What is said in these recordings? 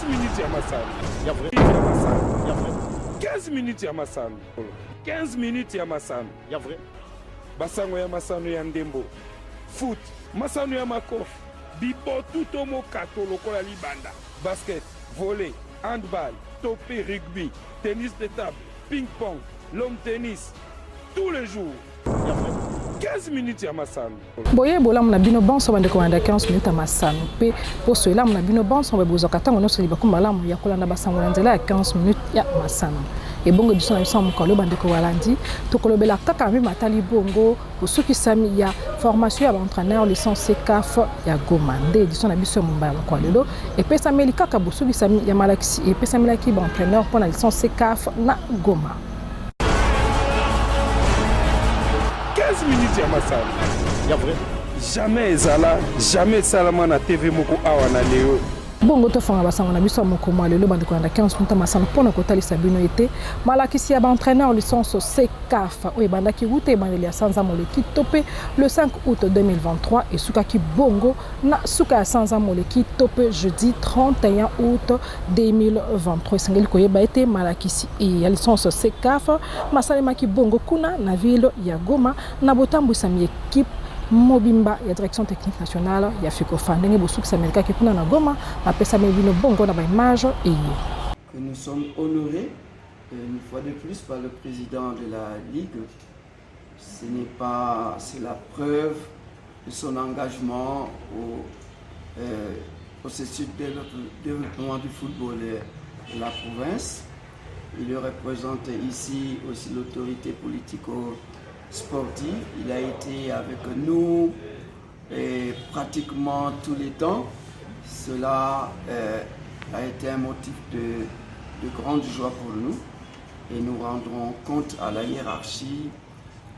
15 minutes ya masano. Ya vrai. Ya masano. Ya vrai. 15 minutes ya masano. 15 minutes ya masano. Ya vrai. Basango ya masano ya ndembo. Foot. Masano ya makofi. Bibotu tomo kato lokola libanda. Basket, volley, handball, topé, rugby, tennis de table, ping-pong, long tennis. Tous les jours. Ya vrai. 15 minutes ya masano. Boye bola mna bino bonso bande ko anda 15 minutes ya masano pe poso ela mna bino bonso be bozo katango no soli bakuma lamu ya kolanda basango na nzela ya 15 minutes ya masano e bongo disona biso mukalo bande ko walandi to kolobela kaka mi matali bongo usuki sami ya formation ya entraîneur licence CAF ya Goma nde disona biso mbala ko lelo e pesa meli kaka busuki sami ya malakisi e pesa meli ki entraîneur pour la licence CAF na Goma 15 minutes ya masano. Ya vrai. Jamais ezala, jamais salama na TV moko awa na leo. Bongo to fanga basango na biso moko mwa lelo bande ko anda 15 minutes masano pona ko talisa bino ete malakisi ya entraîneur licence CAF o ebandaki route bandeli ya sanza moleki topé le 5 août 2023 et sukaki bongo na suka ya sanza moleki topé jeudi 31 août 2023 sengeli ko yeba ete malakisi e ya licence CAF masalemaki bongo kuna na ville ya Goma na botambwisa mi équipe Mobimba ya direction technique nationale ya Fekofa ndenge bosuki Amerika ki kuna na Goma apesa mebino bongo na ba image et que nous sommes honorés une fois de plus par le président de la Ligue. Ce n'est pas, c'est la preuve de son engagement au processus de développement du football de la province. Il représente ici aussi l'autorité politico-sportive. Il a été avec nous pratiquement tous les temps. Cela a été un motif de grande joie pour nous et nous rendrons compte à la hiérarchie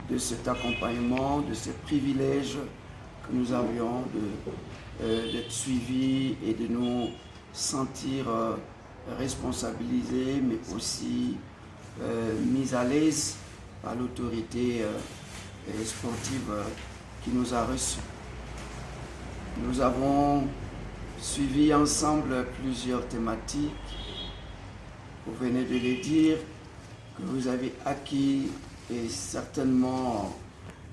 de cet accompagnement, de ce privilège que nous avions d'être suivis et de nous sentir responsabilisés, mais aussi mis à l'aise par l'autorité sportive qui nous a reçus. Nous avons suivi ensemble plusieurs thématiques. Vous venez de le dire, que vous avez acquis et certainement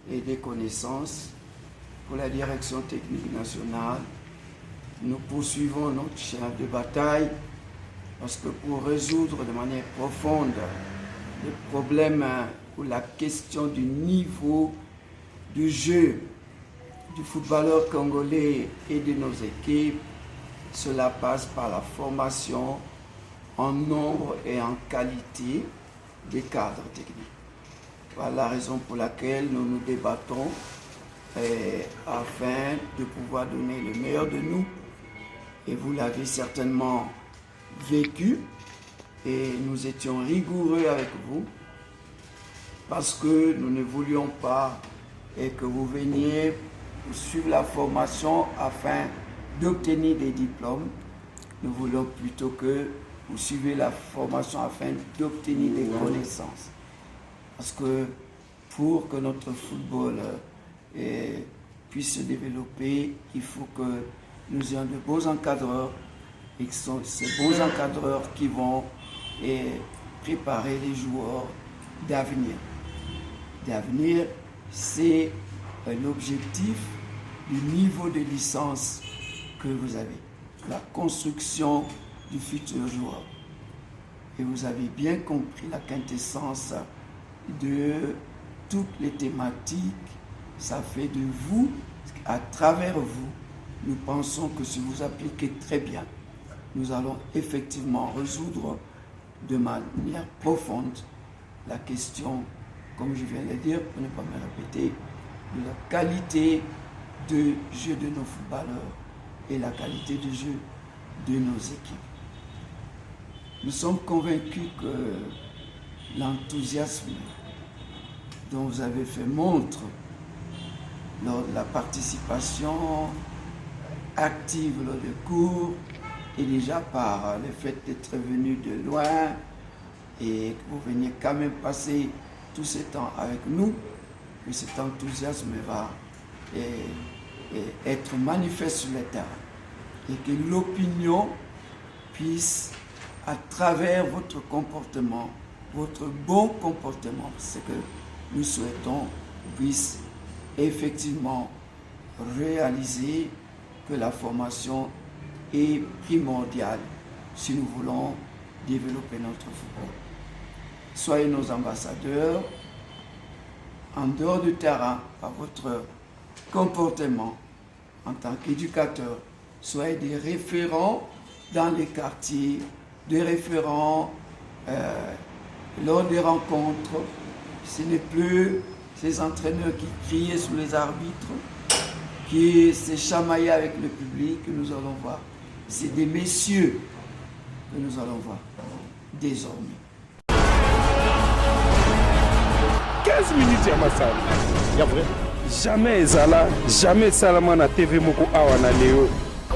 des connaissances. Pour la direction technique nationale, nous poursuivons notre champ de bataille parce que pour résoudre de manière profonde le problème ou la question du niveau du jeu du footballeur congolais et de nos équipes, cela passe par la formation en nombre et en qualité des cadres techniques. Voilà la raison pour laquelle nous nous débattons afin de pouvoir donner le meilleur de nous. Et vous l'avez certainement vécu et nous étions rigoureux avec vous parce que nous ne voulions pas que vous veniez suivre la formation afin d'obtenir des diplômes. Nous voulons plutôt que vous suivez la formation afin d'obtenir des connaissances. Parce que pour que notre football puisse se développer, il faut que nous ayons de beaux encadreurs et que ce sont ces beaux encadreurs qui vont préparer les joueurs d'avenir. D'avenir, c'est l'objectif du niveau de licence que vous avez, la construction du futur joueur. Et vous avez bien compris la quintessence de toutes les thématiques. Ça fait de vous, à travers vous, nous pensons que si vous appliquez très bien, nous allons effectivement résoudre de manière profonde la question, comme je viens de le dire, pour ne pas me répéter, de la qualité de jeu de nos footballeurs et la qualité de jeu de nos équipes. Nous sommes convaincus que l'enthousiasme dont vous avez fait montre lors de la participation active lors des cours et déjà par le fait d'être venu de loin et que vous veniez quand même passer tout ce temps avec nous, que cet enthousiasme va être manifeste sur le terrain et que l'opinion puisse, à travers votre comportement, votre bon comportement, ce que nous souhaitons, puisse effectivement réaliser que la formation est primordiale si nous voulons développer notre football. Soyez nos ambassadeurs en dehors du terrain par votre comportement en tant qu'éducateur. Soyez des référents dans les quartiers, des référents lors des rencontres. Ce n'est plus ces entraîneurs qui criaient sous les arbitres, qui se chamaillaient avec le public que nous allons voir. C'est des messieurs que nous allons voir désormais. 15 minutes ya masano. Ya vrai. Jamais ezala, jamais salama na TV moko awa na leo.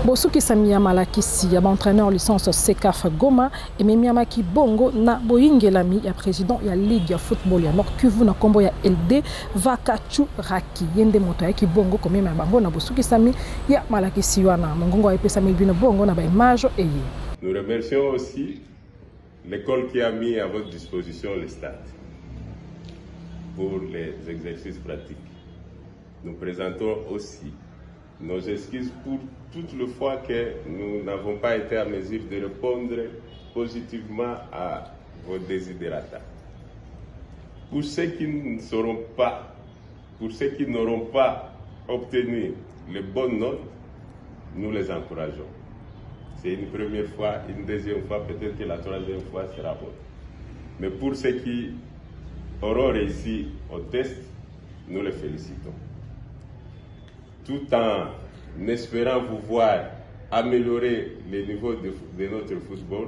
Bosuki Samia Malakisi ya entraîneur licence CECAF Goma et Memiamaki Bongo na boyingelami ya président ya ligue ya football ya Nord Kivu na kombo ya LD Vakachu Raki yende moto ya Bongo comme même bango na Bosuki Sami ya Malakisi wana mongongo ya pesa milbino Bongo na ba image eye. Nous remercions aussi l'école qui a mis à votre disposition les stades pour les exercices pratiques. Nous présentons aussi nos excuses pour toutes les fois que nous n'avons pas été à mesure de répondre positivement à vos desiderata. Pour ceux qui ne seront pas, pour ceux qui n'auront pas obtenu les bonnes notes, nous les encourageons. C'est une première fois, une deuxième fois, peut-être que la troisième fois sera bonne. Mais pour ceux qui auront réussi au test, nous les félicitons. Tout en espérant vous voir améliorer le niveau de notre football,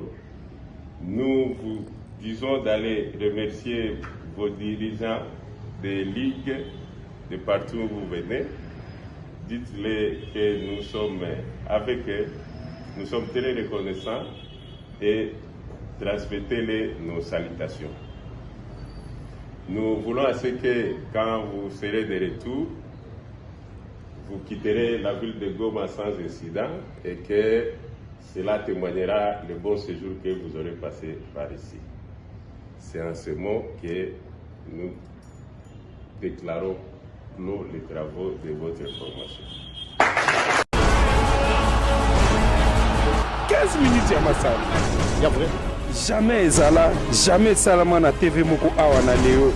nous vous disons d'aller remercier vos dirigeants des ligues de partout où vous venez. Dites-les que nous sommes avec eux, nous sommes très reconnaissants et transmettez-les nos salutations. Nous voulons à ce que quand vous serez de retour, vous quitterez la ville de Goma sans incident et que cela témoignera le bon séjour que vous aurez passé par ici. C'est en ce mot que nous déclarons clos les travaux de votre formation. 15 minutes ya masano. Ya vrai. Jamais ezala, jamais salama na TV moko awa na leo.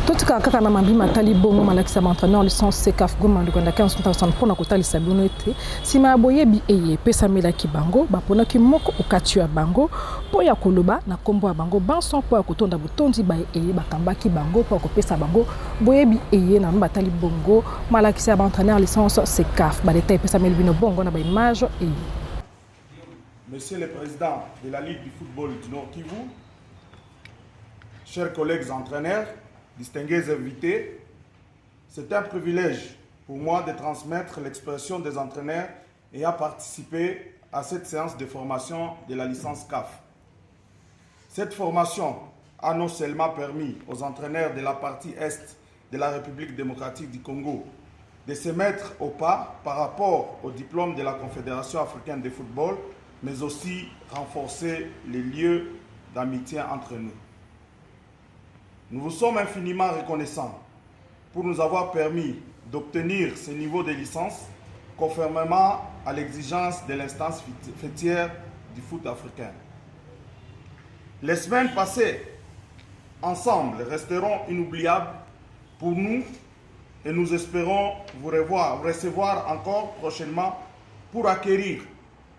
Totika kaka na mambi matali bongo malakisa entraîneur licence CECAF Goma ndikanda 15 pona kotalisa bino ete sima ya boyebi eye pesa melaki bango bapona ki moko okati ya bango po ya koloba na kombo ya bango banso po ya kotonda botondi ba eye bakambaki bango po kopesa bango boyebi eye na batali bongo malakisa entraîneur licence CECAF ba détail pesa melbino bongo na ba image eye. Monsieur le Président de la Ligue du football du Nord Kivu, chers collègues entraîneurs, distingués invités, c'est un privilège pour moi de transmettre l'expression des entraîneurs ayant participé à cette séance de formation de la licence CAF. Cette formation a non seulement permis aux entraîneurs de la partie Est de la République démocratique du Congo de se mettre au pas par rapport au diplôme de la Confédération africaine de football, mais aussi renforcer les lieux d'amitié entre nous. Nous vous sommes infiniment reconnaissants pour nous avoir permis d'obtenir ce niveau de licence conformément à l'exigence de l'instance fêtière du foot africain. Les semaines passées ensemble resteront inoubliables pour nous et nous espérons vous recevoir encore prochainement pour acquérir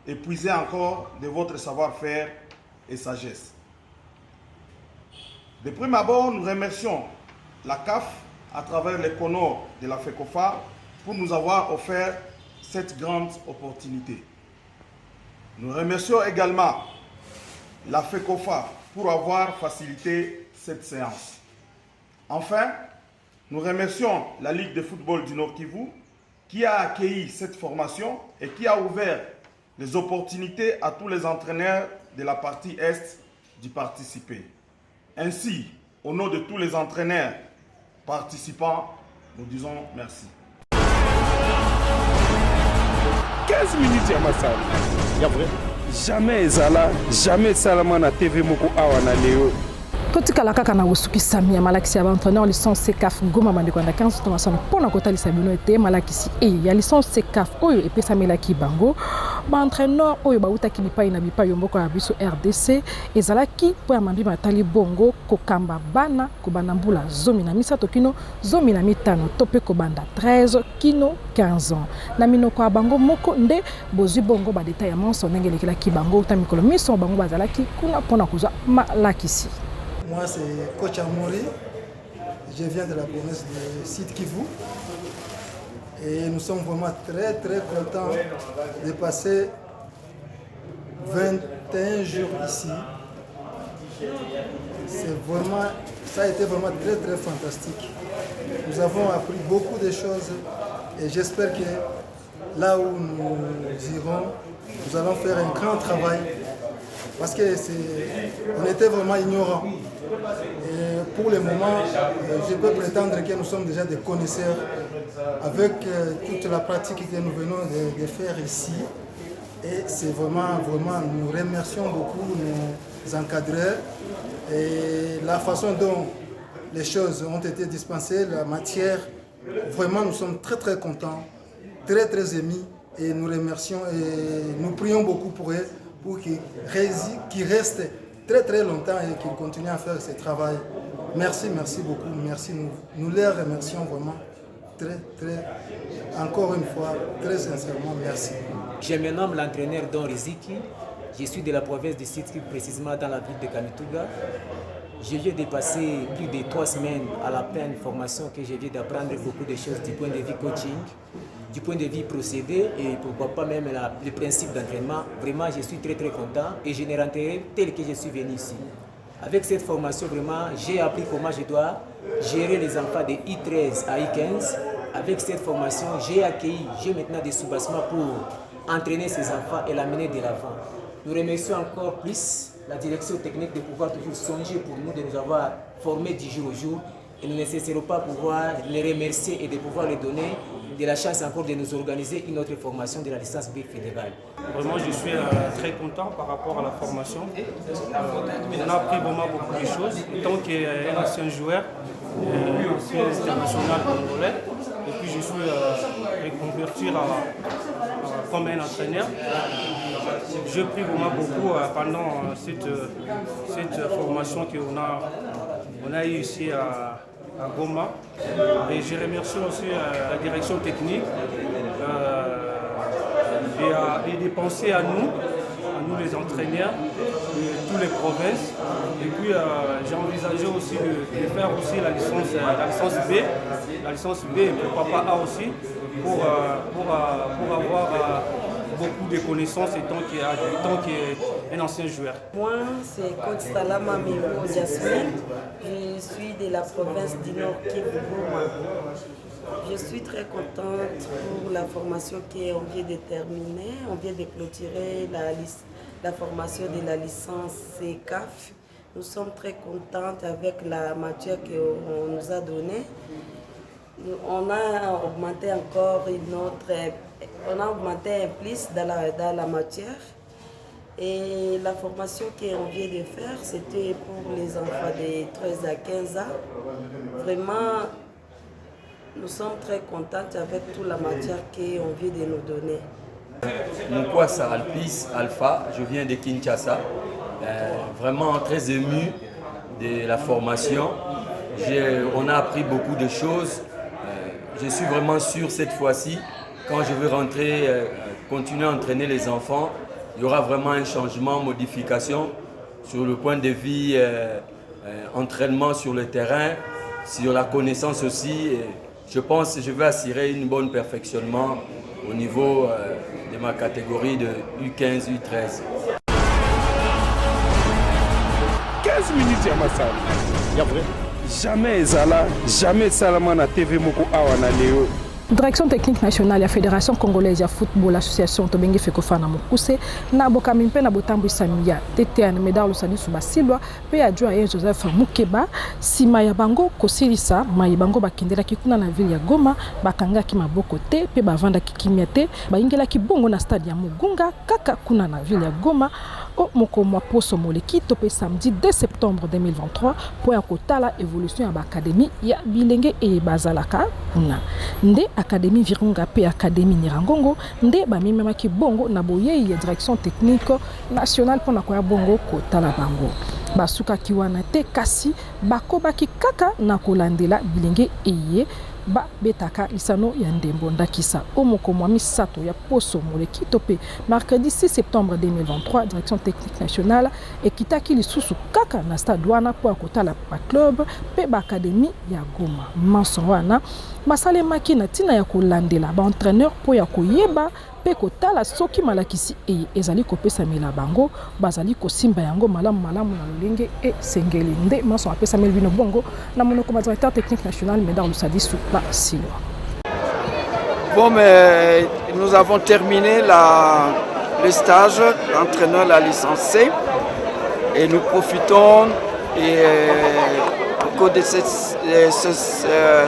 et puiser encore de votre savoir-faire et sagesse. De prime abord, nous remercions la CAF à travers les CONOR de la FECOFA pour nous avoir offert cette grande opportunité. Nous remercions également la FECOFA pour avoir facilité cette séance. Enfin, nous remercions la Ligue de football du Nord Kivu qui a accueilli cette formation et qui a ouvert les opportunités à tous les entraîneurs de la partie Est d'y participer. Ainsi, au nom de tous les entraîneurs participants, nous disons merci. 15 minutes ya masano. Ya vrai. jamais ezala, jamais salama na TV moko awa na leo. Totikala kaka na wosukisami ya malakisi ya entraîneur licence CCAF Goma bandeko na 15 tomasano pona kotalisa bino ete malakisi ya licence CCAF oyo epesamelaki bango ba entraîneur oyo bautaki bipai na bipai yomboko ya biso RDC ezalaki po ya mambi matali bongo kokamba bana kobanda mbula zomi na misato kino zomi na mitano tope kobanda 13 kino 15 ans na minoko ya bango moko nde bozwi bongo ba detail ya monso ndenge lekelaki bango utamikolo miso bango bazalaki kuna pona kozwa malakisi. Moi, c'est Coach Amori. Je viens de la province de Sud Kivu. Et nous sommes vraiment très contents de passer 21 jours ici. Ça a été vraiment très fantastique. Nous avons appris beaucoup de choses et j'espère que là où nous irons, nous allons faire un grand travail. Parce qu'on était vraiment ignorants. Et pour le moment, je peux prétendre que nous sommes déjà des connaisseurs avec toute la pratique que nous venons de faire ici. Et c'est vraiment, nous remercions beaucoup nos encadreurs et la façon dont les choses ont été dispensées, la matière. Vraiment, nous sommes très contents, très émus et nous remercions et nous prions beaucoup pour eux. Pour qu'ils restent très longtemps et qu'ils continuent à faire ce travail. Merci beaucoup, merci. Nous les remercions vraiment encore une fois, très sincèrement, merci. Je me nomme l'entraîneur Don Riziki. Je suis de la province de Sud Kivu, précisément dans la ville de Kamituga. Je viens de passer plus de 3 semaines à la pleine formation que je viens d'apprendre beaucoup de choses du point de vue coaching, du point de vue procédé et pourquoi pas même le principe d'entraînement. Vraiment, je suis très content et je ne rentrerai tel que je suis venu ici. Avec cette formation, vraiment, j'ai appris comment je dois gérer les enfants de I13 à I15. Avec cette formation, j'ai maintenant des soubassements pour entraîner ces enfants et l'amener de l'avant. Nous remercions encore plus la direction technique de pouvoir toujours songer pour nous, de nous avoir formés du jour au jour. Et nous ne cesserons pas pouvoir les remercier et de pouvoir les donner de la chance encore de nous organiser une autre formation de la licence B fédérale. Vraiment, je suis très content par rapport à la formation. On a appris vraiment beaucoup de choses. En tant qu'un ancien joueur, ancien international congolais, et puis je suis reconverti comme un entraîneur. Je prie vraiment beaucoup pendant cette formation qu'on a eue ici à Goma. Et je remercie aussi la direction technique et de penser à nous les entraîneurs de toutes les provinces. Et puis j'ai envisagé aussi de faire aussi la licence B et pourquoi pas A aussi pour avoir beaucoup de connaissances tant qu'un ancien joueur. Moi, c'est Coach Salama Miro Jasmine. Je suis de la province du Nord Kivu. Je suis très contente pour la formation qu'on vient de terminer. On vient de clôturer la formation de la licence CCAF. Nous sommes très contentes avec la matière qu'on nous a donnée. On a augmenté encore un plus dans la matière. Et la formation qu'on vient de faire, c'était pour les enfants de 13 à 15 ans. Vraiment, nous sommes très contents avec toute la matière qu'on vient de nous donner. Moukwassa Alpis Alpha, je viens de Kinshasa. Vraiment très ému de la formation. On a appris beaucoup de choses. Je suis vraiment sûr cette fois-ci, quand je vais rentrer, continuer à entraîner les enfants, il y aura vraiment un changement, modification sur le point de vue entraînement sur le terrain, sur la connaissance aussi. Et je pense que je vais assurer une bonne perfectionnement au niveau de ma catégorie de U15, U13. 15 minutes ya masala. Ya vrai. Jamais ezala, jamais salama na TV moko awa na leo. Direction technique nationale ya Fédération congolaise ya football association Tobengi Fekofana Mukuse na bokamimpe na botambu samia TTN Medal Lusani Subasilwa pe adjoint ya Joseph Mukeba sima ya bango kosilisa mai bango bakendela kikuna na ville ya Goma bakanga ki maboko te pe bavanda kikimia te baingela kibongo na stade ya Mugunga kaka kuna na ville ya Goma au mokomwa poso moleki topé samedi 2 septembre 2023 pour akotala évolution ya académie ya Bilenge et Bazalaka kuna nde académie Virunga pe académie Nirangongo nde bamimema ki bongo na boye ya direction technique nationale pour na koya bongo kotala bango basuka kiwana te kasi bakobaki kaka na kolandela Bilenge eye ba betaka lisano ya ndembo ndakisa omoko mwa misato ya poso moleki topé mercredi 6 septembre 2023 direction technique nationale ekitaki lisusu kaka na stade wana po akotala ba club pe ba académie ya Goma manso wana masale makina tina ya kolandela ba entraîneur po ya koyeba pe kotala soki malakisi ezali kopesa mila bango bazali kosimba yango malamu na lolenge e sengeli nde manso apesa melvino bongo na monoko directeur technique national Medar Lusadi Soupa Silwa. Bon, mais nous avons terminé le stage d'entraîneur la licence C et nous profitons au cours de ce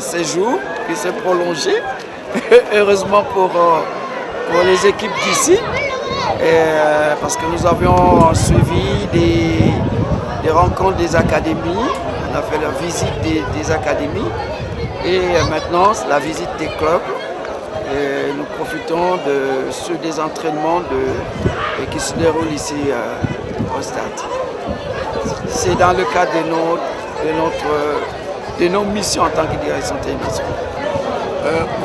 séjour qui s'est prolongé heureusement pour les équipes d'ici, parce que nous avions suivi des rencontres des académies, on a fait la visite des académies et maintenant la visite des clubs. Et nous profitons sur des entraînements qui se déroulent ici au stade. C'est dans le cadre de nos missions en tant que direction technique.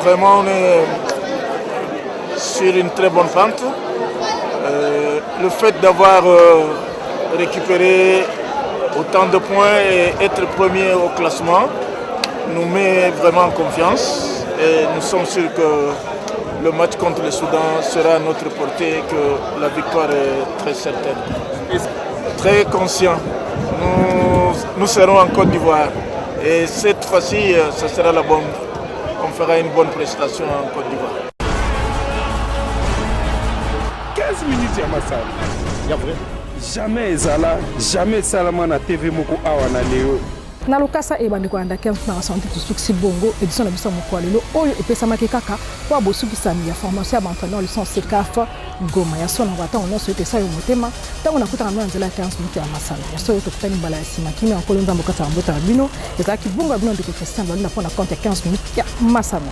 Vraiment, on est sur une très bonne pente. Le fait d'avoir récupéré autant de points et être premier au classement nous met vraiment en confiance et nous sommes sûrs que le match contre le Soudan sera à notre portée et que la victoire est très certaine. Très conscient, nous serons en Côte d'Ivoire et cette fois-ci, ce sera la bonne. On fera une bonne prestation en Côte d'Ivoire. 15 minutes ya masala. Ya vrai. Jamais ezala, jamais salama na TV moko awa na leo. Na lokasa ebandeko anda 15 na santé tusuksi bongo édition na biso moko lelo oyo epesamaki kaka kwa bosukisa ya formation ya entraîneur licence CAF Goma ya sona bata on so ete sayo motema tango nakutana na nzela 15 minutes ya masala ya so yoto kutani mbala ya sima kimi en kolonza mbokata mbota bino ezaki bongo bino ndeko Christian Balina pona compte 15 minutes ya masala.